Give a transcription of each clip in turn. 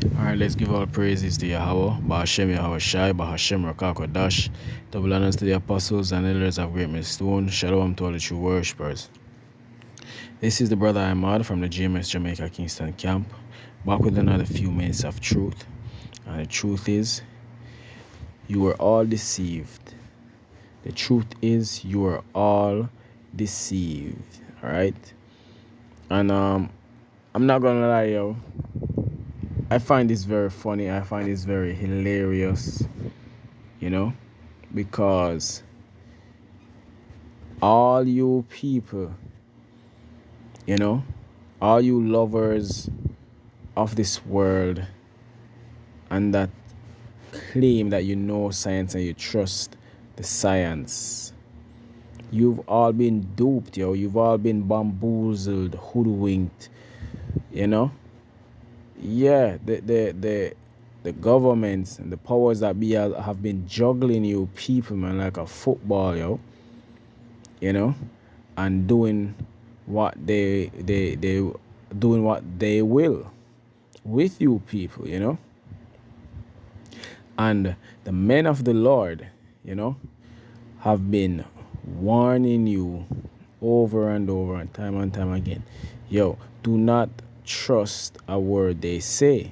Alright, let's give all praises to Yahweh, Bahashem Yahweh Shai, Bahashem Rakakwadash, double honors to the apostles and elders of Great Millstone, shalom to all the true worshippers. This is the brother Ahmad from the GMS Jamaica Kingston camp, back with another few minutes of truth. And the truth is, you were all deceived. The truth is, you were all deceived. Alright? And I'm not gonna lie, yo. I find this very funny. I find this very hilarious, because all you people, all you lovers of this world and that claim that you know science and you trust the science, you've all been duped, yo. You've all been bamboozled, hoodwinked, Yeah, the governments and the powers that be have been juggling you people, man, like a football, and doing what they doing what they will with you people, And the men of the Lord, have been warning you over and over and time again. Yo, do not trust a word they say.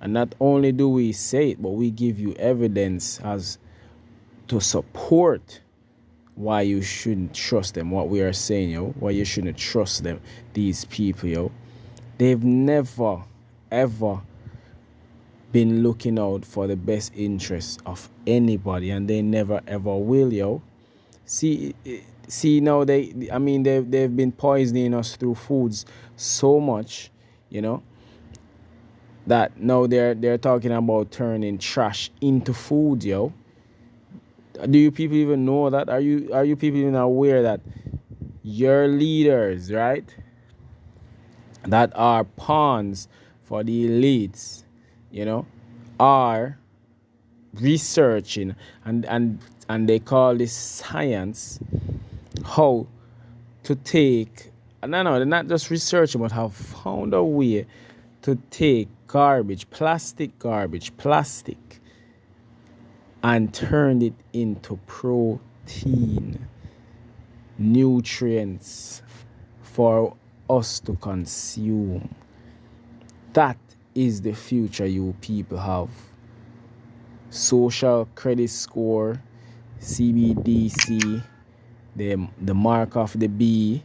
And not only do we say it, but we give you evidence as to support why you shouldn't trust them, what we are saying, why you shouldn't trust them, these people, They've never, ever been looking out for the best interests of anybody, and they never, ever will, See now they've been poisoning us through foods so much, that now they're talking about turning trash into food, Do you people even know that? Are you people even aware that your leaders, right, that are pawns for the elites, are researching and they call this science, how to take, no, they're not just researching, but have found a way to take plastic, and turn it into protein, nutrients for us to consume. That is the future you people have. Social credit score, CBDC, the mark of the B,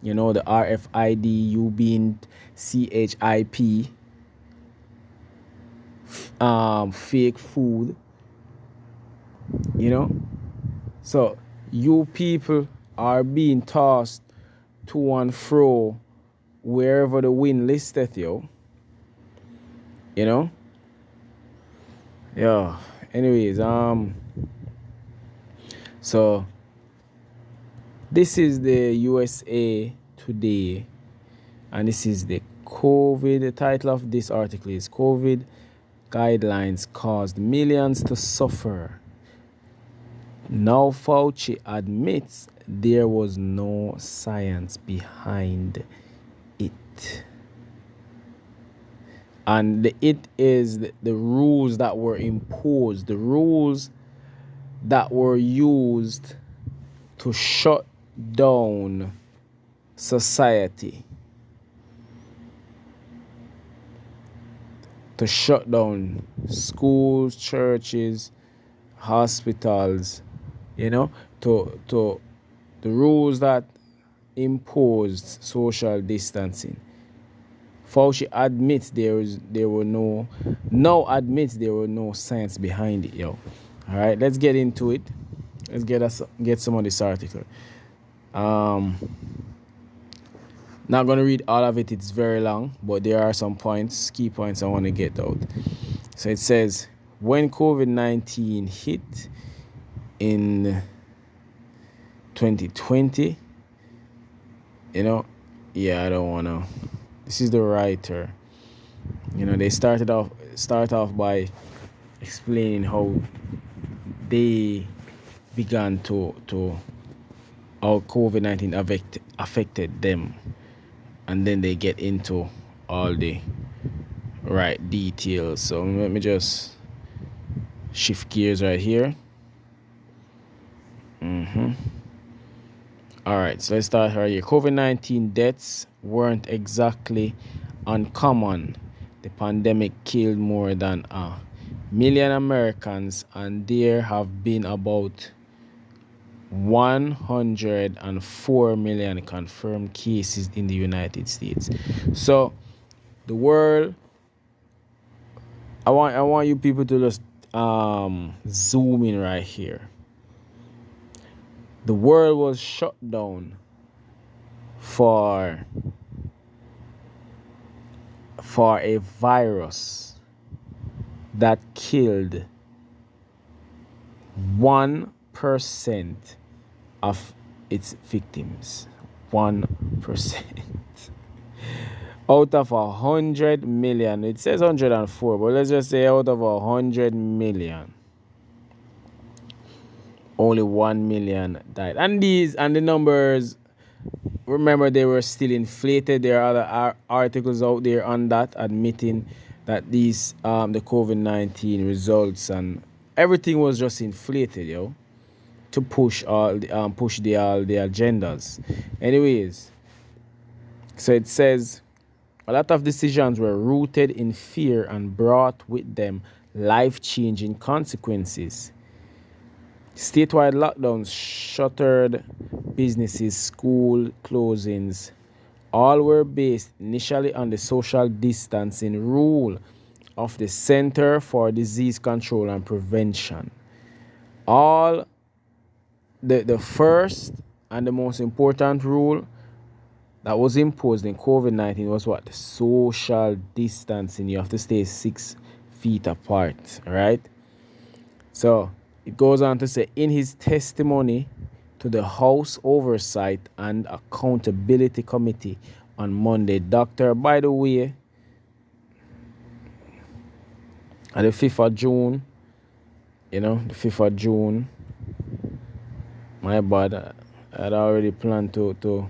the RFID, you being CHIP, fake food, So you people are being tossed to and fro wherever the wind listeth, Yeah. Anyways, so this is the USA Today, and this is the title of this article is COVID guidelines caused millions to suffer. Now Fauci admits there was no science behind it. And it is the rules that were imposed, the rules that were used to shut down society, to shut down schools, churches, hospitals, to the rules that imposed social distancing. Fauci admits there were no science behind it, All right, let's get into it. Let's get some of this article. Not gonna read all of it, it's very long, but there are some key points I want to get out. So it says, when COVID-19 hit in 2020, I don't want to. This is the writer. They start off by explaining how they began to how COVID-19 affected them, and then they get into all the right details. So let me just shift gears right here. All right, so let's start right here. COVID-19 deaths weren't exactly uncommon. The pandemic killed more than a million Americans, and there have been about 104 million confirmed cases in the United States. So the world, I want you people to just zoom in right here. The world was shut down for a virus that killed 1% of its victims. 1%. Out of 100 million, it says 104, but let's just say out of 100 million, only 1 million died. And the numbers, remember, they were still inflated. There are other articles out there on that admitting that these the COVID-19 results and everything was just inflated, to push all the agendas. Anyways, so it says a lot of decisions were rooted in fear and brought with them life-changing consequences. Statewide lockdowns, shuttered businesses, school closings, all were based initially on the social distancing rule of the Center for Disease Control and Prevention. All the first and the most important rule that was imposed in COVID-19 was what? The social distancing. You have to stay 6 feet apart, right? So it goes on to say, in his testimony to the House Oversight and Accountability Committee on Monday, by the way, on the 5th of June, the 5th of June, my bad, I had already planned to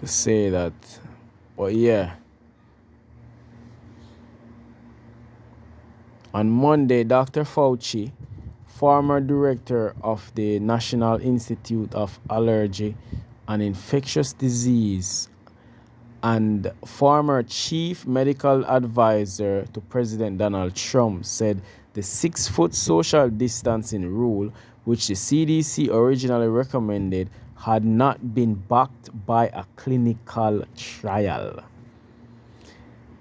say that, but yeah. On Monday, Dr. Fauci, former director of the National Institute of Allergy and Infectious Disease and former chief medical advisor to President Donald Trump, said the 6-foot social distancing rule, which the CDC originally recommended, had not been backed by a clinical trial.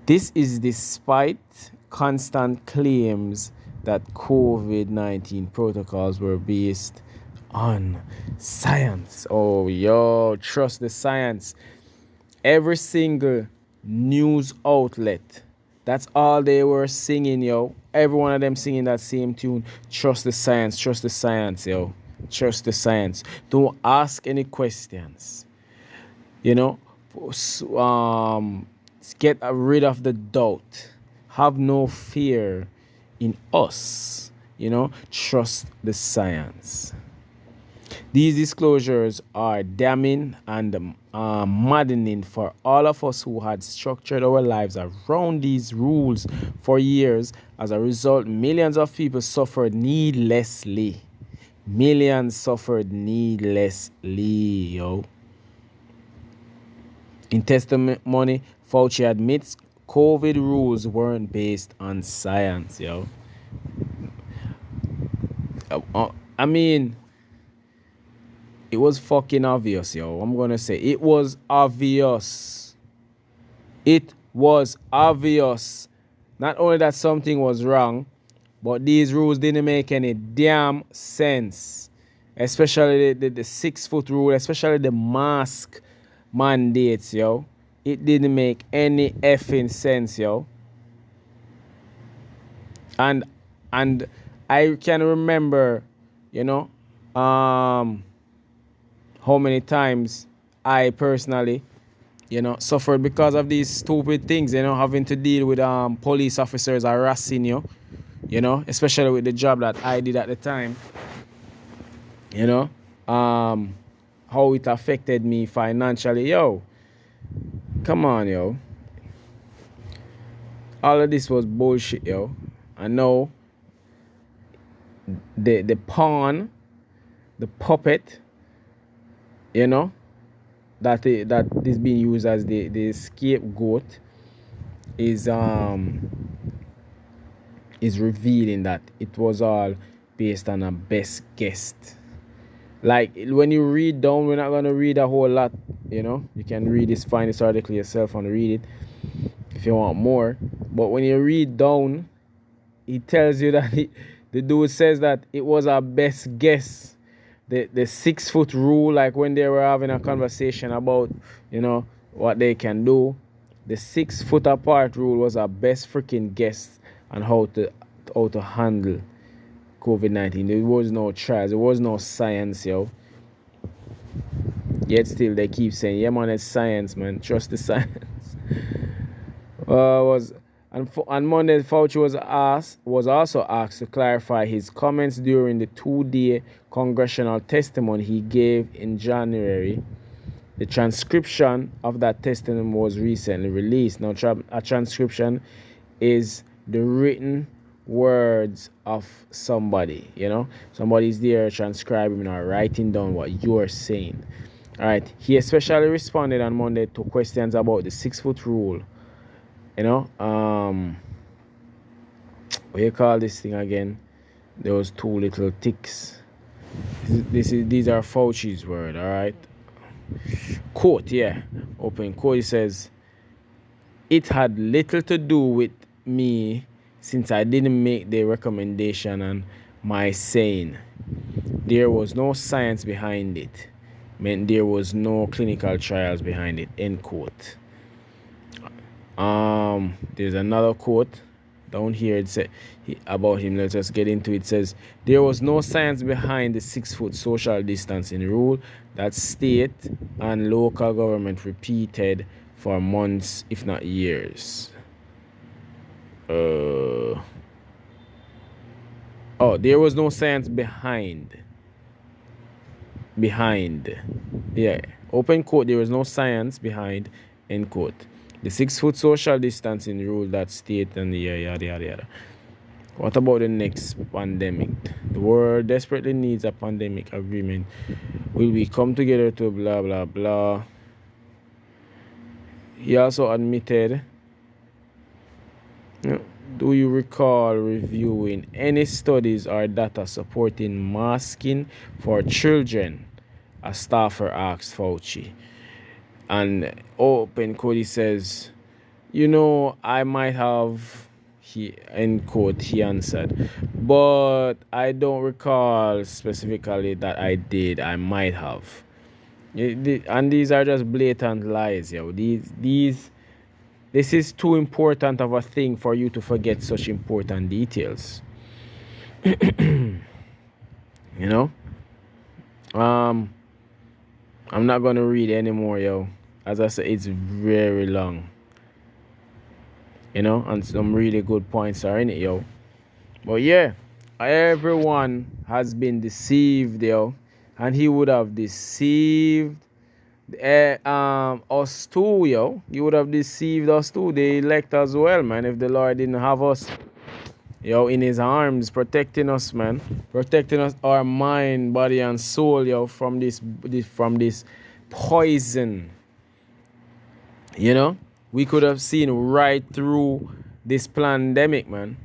This is despite constant claims that COVID-19 protocols were based on science. Oh, trust the science. Every single news outlet, that's all they were singing, Every one of them singing that same tune. Trust the science, trust the science, Trust the science. Don't ask any questions. Get rid of the doubt. Have no fear in us. Trust the science. These disclosures are damning and maddening for all of us who had structured our lives around these rules for years. As a result, millions of people suffered needlessly. Millions suffered needlessly, In testimony, Fauci admits COVID rules weren't based on science, I mean, it was fucking obvious, I'm gonna say it was obvious. It was obvious. Not only that something was wrong, but these rules didn't make any damn sense. Especially the 6-foot rule, especially the mask mandates, It didn't make any effing sense, And I can remember, how many times I personally, suffered because of these stupid things, having to deal with police officers harassing you, especially with the job that I did at the time, how it affected me financially. Come on, all of this was bullshit, yo. And now the pawn, the puppet, you know, that is being used as the scapegoat is revealing that it was all based on a best guess. Like when you read down, we're not gonna read a whole lot, you know. You can read this, find this article yourself and read it if you want more. But when you read down, he tells you that the dude says that it was our best guess. The 6 foot rule, like when they were having a conversation about, you know, what they can do, the 6 foot apart rule was our best freaking guess on how to handle COVID-19. There was no trials, there was no science, yo. Yet still they keep saying, yeah man, it's science, man. Trust the science. On Monday, Fauci was also asked to clarify his comments during the 2-day congressional testimony he gave in January. The transcription of that testimony was recently released. Now, a transcription is the written words of somebody, you know. Somebody's there transcribing or writing down what you're saying. All right. He especially responded on Monday to questions about the 6 foot rule. You know, what you call this thing again? Those 2 little ticks. These are Fauci's word, all right? Quote, yeah. Open quote. He says, it had little to do with me since I didn't make the recommendation and my saying. There was no science behind it. Meant there was no clinical trials behind it, end quote. There's another quote down here. It said about him. Let's just get into it. It says there was no science behind the 6 foot social distancing rule that state and local government repeated for months, if not years. There was no science behind. Yeah. Open quote. There was no science behind. End quote. The 6 foot social distancing rule that state and yada yada yada. What about the next pandemic? The world desperately needs a pandemic agreement. Will we come together to blah blah blah? He also admitted, do you recall reviewing any studies or data supporting masking for children? A staffer asked Fauci. And open quote, he says, I might have, end quote, he answered, but I don't recall specifically that I did. I might have. And these are just blatant lies, yo. This is too important of a thing for you to forget such important details. I'm not gonna read anymore, yo. As I said, it's very long. And some really good points are in it, yo. But yeah, everyone has been deceived, yo. And he would have deceived us too, yo. He would have deceived us too, the elect as well, man, if the Lord didn't have us, yo, in his arms, protecting us, man. Protecting us, our mind, body, and soul, yo, from this poison. We could have seen right through this pandemic, man.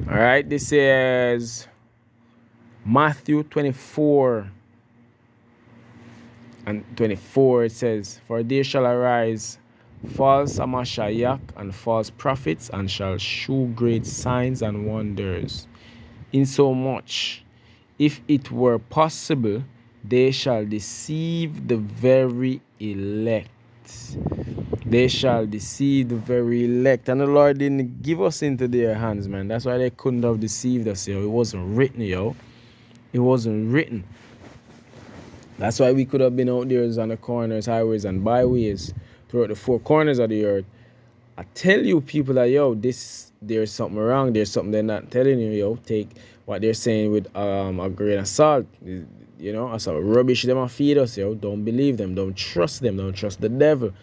All right, this is Matthew 24 and 24. It says, for there shall arise false Amashiach and false prophets, and shall shew great signs and wonders, insomuch, if it were possible, they shall deceive the very elect. They shall deceive the very elect. And the Lord didn't give us into their hands, man. That's why they couldn't have deceived us, yo. It wasn't written, yo. It wasn't written. That's why we could have been out there on the corners, highways, and byways throughout the 4 corners of the earth. I tell you, people, that, yo, there's something wrong. There's something they're not telling you, yo. Take what they're saying with a grain of salt. That's how rubbish them feed us, yo. Don't believe them. Don't trust them. Don't trust the devil.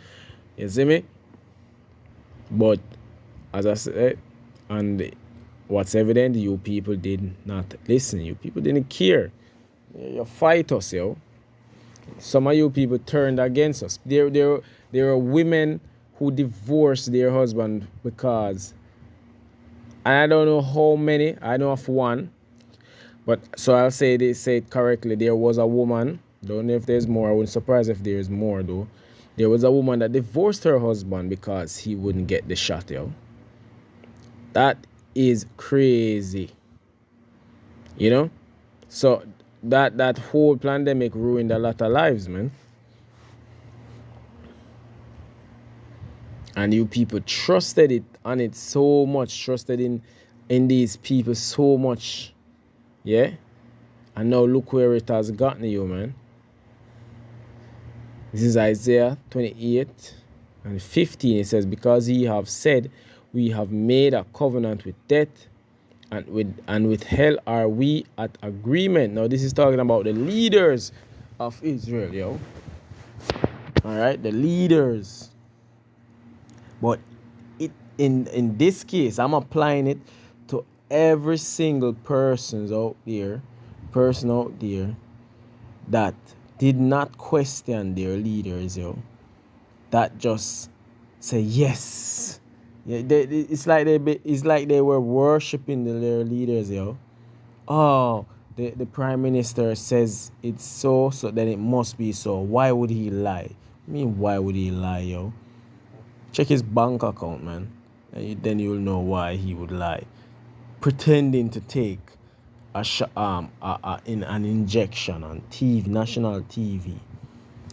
You see me? But as I said, and what's evident, you people did not listen. You people didn't care. You fight us, yo. Some of you people turned against us. There are women who divorced their husband because, and I don't know how many, I know of one, but so I'll say it correctly. There was a woman, don't know if there's more, I wouldn't surprise if there's more though. There was a woman that divorced her husband because he wouldn't get the shot, yo. That is crazy. You know? So that whole pandemic ruined a lot of lives, man. And you people trusted it on it so much, trusted in these people so much. Yeah? And now look where it has gotten you, man. This is Isaiah 28 and 15. It says, because ye have said, we have made a covenant with death, and with hell are we at agreement. Now this is talking about the leaders of Israel, yo. Alright, the leaders. But it in this case, I'm applying it to every single person out there that did not question their leaders, yo. That just say yes. Yeah, it's like they were worshiping their leaders, yo. Oh, the prime minister says it's so then it must be so. Why would he lie? I mean, why would he lie, yo? Check his bank account, man. And then you'll know why he would lie. Pretending to take in an injection on TV, national TV.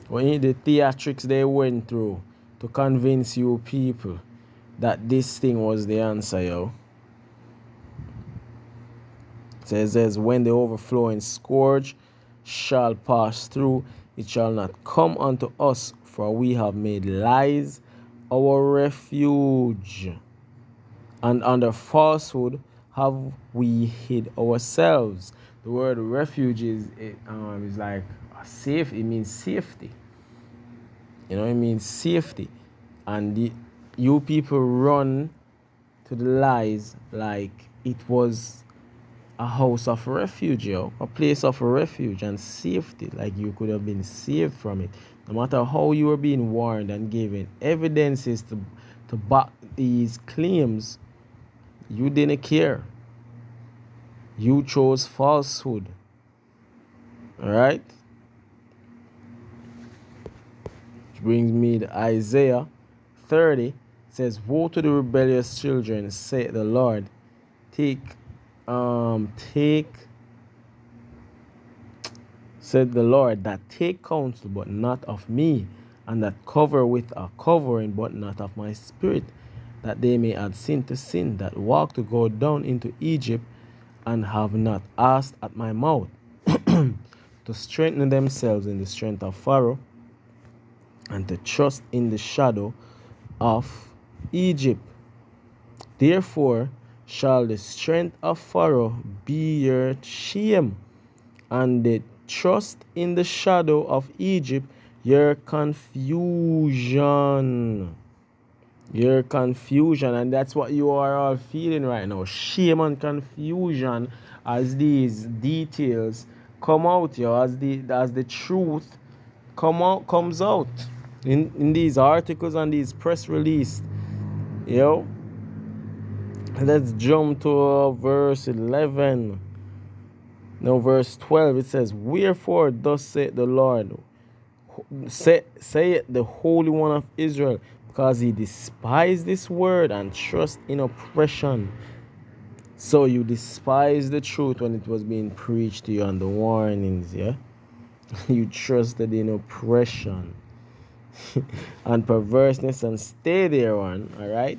When the theatrics they went through to convince you people that this thing was the answer, yo. It says, when the overflowing scourge shall pass through, it shall not come unto us, for we have made lies our refuge, and under falsehood have we hid ourselves. The word refuge is like safe. It means safety. You know, it means safety. And you people run to the lies like it was a house of refuge, yo, a place of refuge and safety, like you could have been saved from it. No matter how you were being warned and given evidences to back these claims, you didn't care. You chose falsehood. All right? Which brings me to Isaiah 30. It says, woe to the rebellious children, saith the Lord. Said the Lord, that take counsel, but not of me, and that cover with a covering, but not of my spirit, that they may add sin to sin, that walk to go down into Egypt, and have not asked at my mouth, to strengthen themselves in the strength of Pharaoh, and to trust in the shadow of Egypt. Therefore shall the strength of Pharaoh be your shame, and the trust in the shadow of Egypt your confusion. Your confusion. And that's what you are all feeling right now. Shame and confusion as these details come out, yo, as the truth comes out in these articles and these press releases, yo. Let's jump to verse 11. Now, verse 12, it says, wherefore thus saith the Lord, saith the Holy One of Israel, because he despised this word and trust in oppression. So you despise the truth when it was being preached to you and the warnings, yeah? You trusted in oppression and perverseness and stay there on, all right?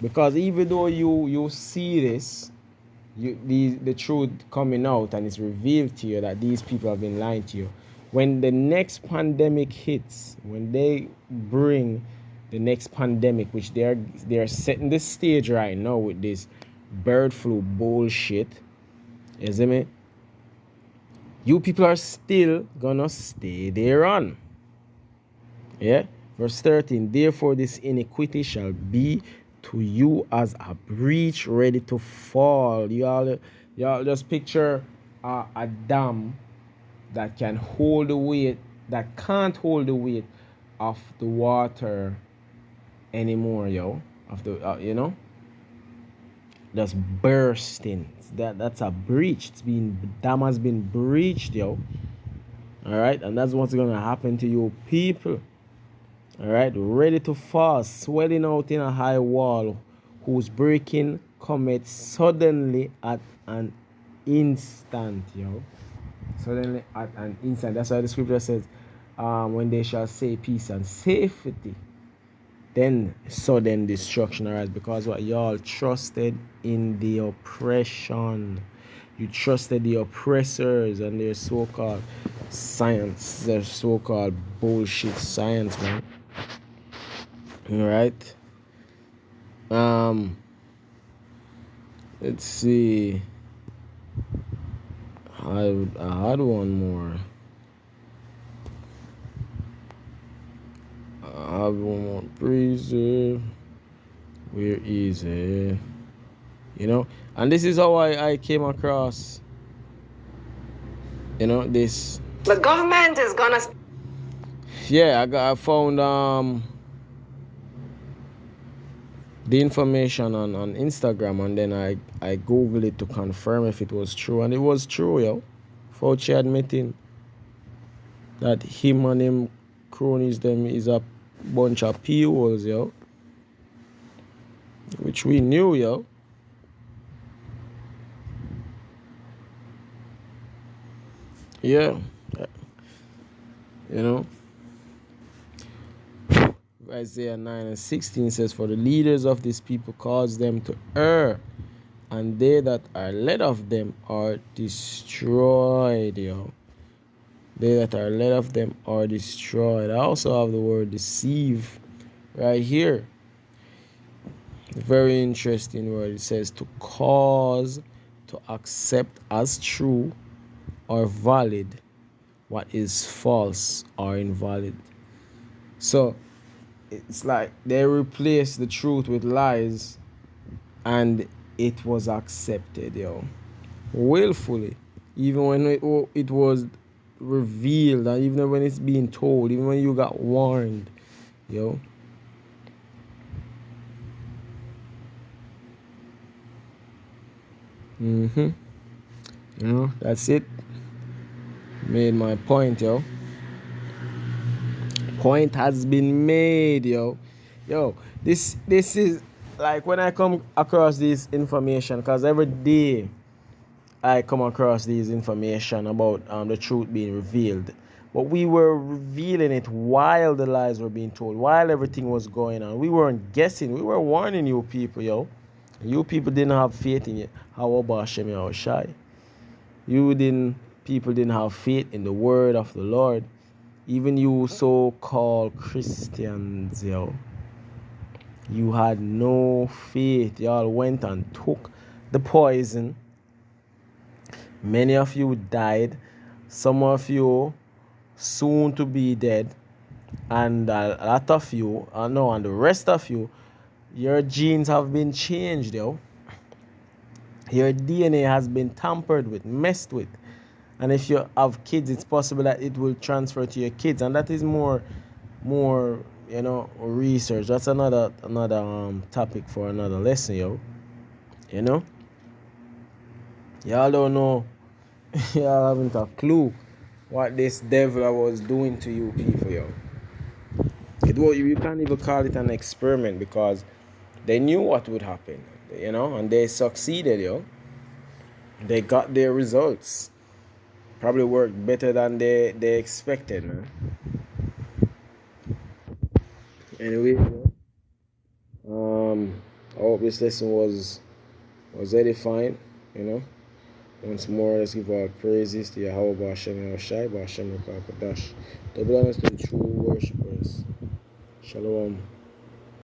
Because even though you see this, the truth coming out and it's revealed to you that these people have been lying to you, when the next pandemic hits, when they bring the next pandemic, which they're setting the stage right now with this bird flu bullshit, you see me? You people are still gonna stay there on. Yeah? Verse 13, therefore this iniquity shall be to you as a breach ready to fall. Y'all just picture a dam that can hold the weight, that can't hold the weight of the water anymore, yo. Of the just bursting. That's a breach. Dam has been breached, yo. All right, and that's what's gonna happen to you people. All right, ready to fall, swelling out in a high wall, whose breaking cometh suddenly at an instant, yo. Suddenly at an instant. That's why the scripture says, when they shall say peace and safety, then sudden destruction arise. Because what y'all trusted in the oppression. You trusted the oppressors and their so-called science, their so-called bullshit science, man. All right. Let's see. I had one more. I have one more. Preserve. Where is it? And this is how I came across, this. The government is gonna. Yeah, I found the information on Instagram, and then I googled it to confirm if it was true, and it was true, yo. Fauci admitting that him and him cronies them is a bunch of P.O.s, yo. Which we knew, yo. Yeah. Isaiah 9:16 says, for the leaders of this people cause them to err, and they that are led of them are destroyed, yo. They that are led of them are destroyed. I also have the word deceive right here. Very interesting word. It says to cause to accept as true or valid what is false or invalid. So it's like they replaced the truth with lies, and it was accepted, yo, willfully, even when it was revealed, and even when it's being told, even when you got warned, yo. That's it. Made my point, yo. Point has been made, yo. This is like when I come across this information, because every day I come across this information about the truth being revealed, but we were revealing it while the lies were being told, while everything was going on. We weren't guessing. We were warning you people, yo. You people didn't have faith in it. How about Hashem Yahushai? People didn't have faith in the word of the Lord. Even you so-called Christians, yo. You had no faith. Y'all went and took the poison. Many of you died. Some of you soon to be dead. And a lot of you, and the rest of you, your genes have been changed, yo. Your DNA has been tampered with, messed with. And if you have kids, it's possible that it will transfer to your kids. And that is more research. That's another topic for another lesson, yo. Y'all don't know. Y'all haven't a clue what this devil was doing to you people, yo. You can't even call it an experiment, because they knew what would happen, and they succeeded, yo. They got their results. Probably worked better than they expected, man. Anyway, I hope this lesson was edifying, Once more, let's give our praises to Yahweh Hashem Yahushai, Hashem Rakakadash. Double honors to the true worshippers. Shalom.